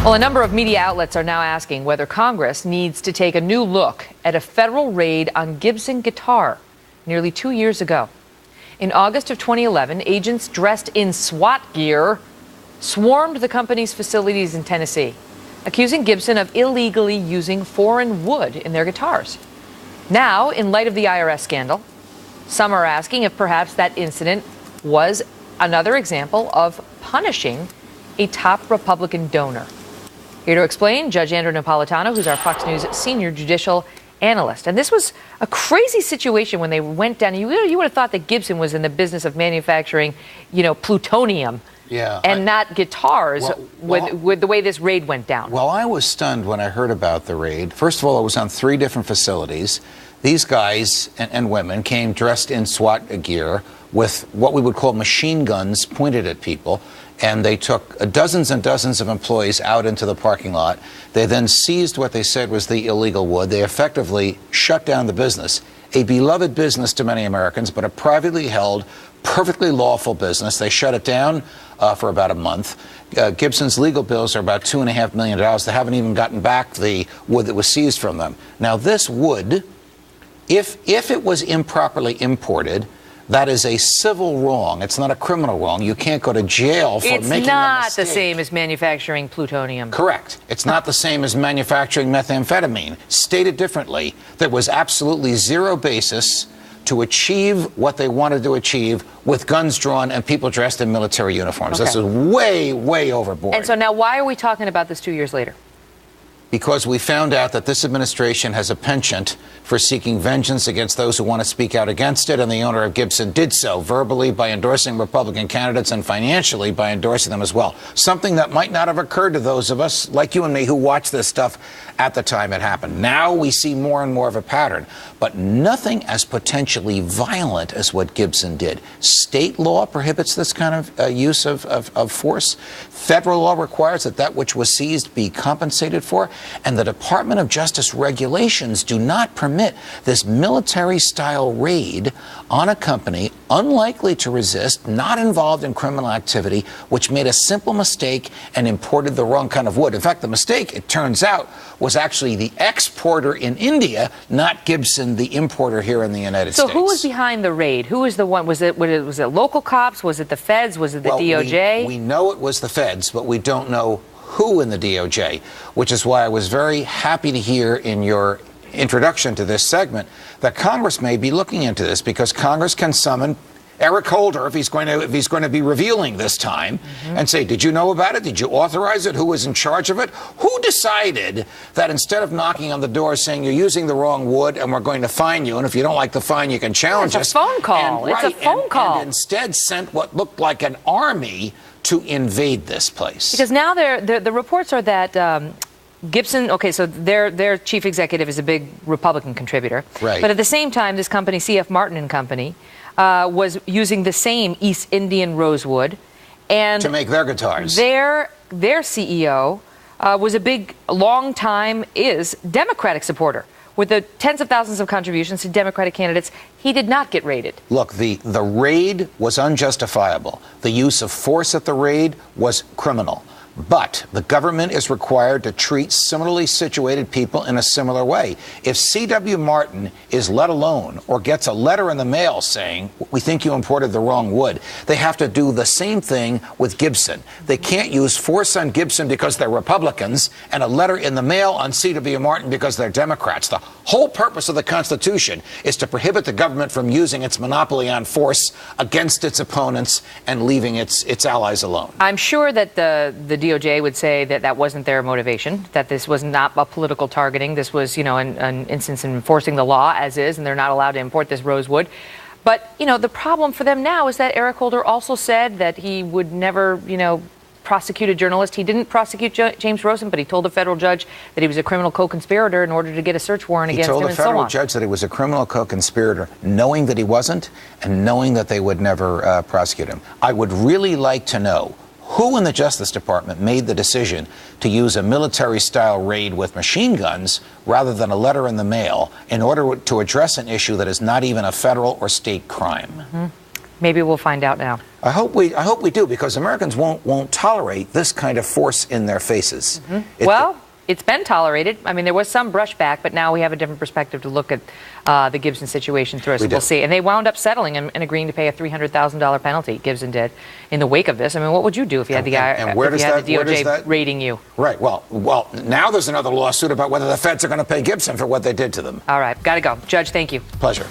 Well, a number of media outlets are now asking whether Congress needs to take a new look at a federal raid on Gibson guitar nearly 2 years ago. In August of 2011, agents dressed in SWAT gear swarmed the company's facilities in Tennessee, accusing Gibson of illegally using foreign wood in their guitars. Now, in light of the IRS scandal, some are asking if perhaps that incident was another example of punishing a top Republican donor. Here to explain, Judge Andrew Napolitano, who's our Fox News senior judicial analyst. And this was a crazy situation when they went down. You would have thought that Gibson was in the business of manufacturing, plutonium. And not guitars with the way this raid went down. Well, I was stunned when I heard about the raid. First of all, it was on 3 different facilities. These guys and women came dressed in SWAT gear with what we would call machine guns pointed at people. And they took dozens and dozens of employees out into the parking lot. They then seized what they said was the illegal wood. They effectively shut down the business, a beloved business to many Americans, but a privately held, perfectly lawful business. They shut it down for about a month. Gibson's legal bills are about $2.5 million. They haven't even gotten back the wood that was seized from them. Now, this wood, if it was improperly imported, that is a civil wrong. It's not a criminal wrong. You can't go to jail for making a mistake. It's not the same as manufacturing plutonium. Correct. It's not the same as manufacturing methamphetamine. Stated differently, there was absolutely zero basis to achieve what they wanted to achieve with guns drawn and people dressed in military uniforms. Okay. This is way, way overboard. And so now why are we talking about this 2 years later? Because we found out that this administration has a penchant for seeking vengeance against those who want to speak out against it, and the owner of Gibson did so verbally by endorsing Republican candidates and financially by endorsing them as well. Something that might not have occurred to those of us like you and me who watched this stuff at the time it happened. Now we see more and more of a pattern, but nothing as potentially violent as what Gibson did. State law prohibits this kind of use of force. Federal law requires that which was seized be compensated for. And the Department of Justice regulations do not permit this military-style raid on a company unlikely to resist, not involved in criminal activity, which made a simple mistake and imported the wrong kind of wood. In fact, the mistake, it turns out, was actually the exporter in India, not Gibson, the importer here in the United States. So who was behind the raid? Who was the one? Was it local cops? Was it the feds? Was it the DOJ? We know it was the feds, but we don't know who in the DOJ, which is why I was very happy to hear in your introduction to this segment that Congress may be looking into this, because Congress can summon Eric Holder if he's going to be revealing this time, and say, did you know about it? Did you authorize it? Who was in charge of it? Who decided that instead of knocking on the door saying you're using the wrong wood and we're going to fine you, and if you don't like the fine you can challenge us? It's a phone call. It's a phone call. And instead sent what looked like an army to invade this place. Because now the reports are that Gibson, so their chief executive is a big Republican contributor. Right. But at the same time, this company, C.F. Martin and Company, was using the same East Indian rosewood. And to make their guitars. Their CEO was a big, is Democratic supporter. With the tens of thousands of contributions to Democratic candidates, he did not get raided. Look, the raid was unjustifiable. The use of force at the raid was criminal. But the government is required to treat similarly situated people in a similar way. If C.W. Martin is let alone or gets a letter in the mail saying, we think you imported the wrong wood, they have to do the same thing with Gibson. They can't use force on Gibson because they're Republicans and a letter in the mail on C.W. Martin because they're Democrats. The whole purpose of the Constitution is to prohibit the government from using its monopoly on force against its opponents and leaving its allies alone. I'm sure that the DOJ would say that wasn't their motivation, that this was not a political targeting. This was, an instance in enforcing the law as is, and they're not allowed to import this rosewood. But, the problem for them now is that Eric Holder also said that he would never, prosecute a journalist. He didn't prosecute James Rosen, but he told a federal judge that he was a criminal co-conspirator in order to get a search warrant against him and so on. He told a federal judge that he was a criminal co-conspirator, knowing that he wasn't and knowing that they would never prosecute him. I would really like to know who in the Justice Department made the decision to use a military-style raid with machine guns rather than a letter in the mail in order to address an issue that is not even a federal or state crime. Maybe we'll find out now. I hope we do, because Americans won't tolerate this kind of force in their faces. Well, it's been tolerated. I mean, there was some brushback, but now we have a different perspective to look at the Gibson situation through. So we'll see. And they wound up settling and agreeing to pay a $300,000 penalty. Gibson did in the wake of this. I mean, what would you do if you had the guy, and where does the DOJ raiding you? Right. Well, now there's another lawsuit about whether the feds are going to pay Gibson for what they did to them. All right, got to go. Judge, thank you. Pleasure.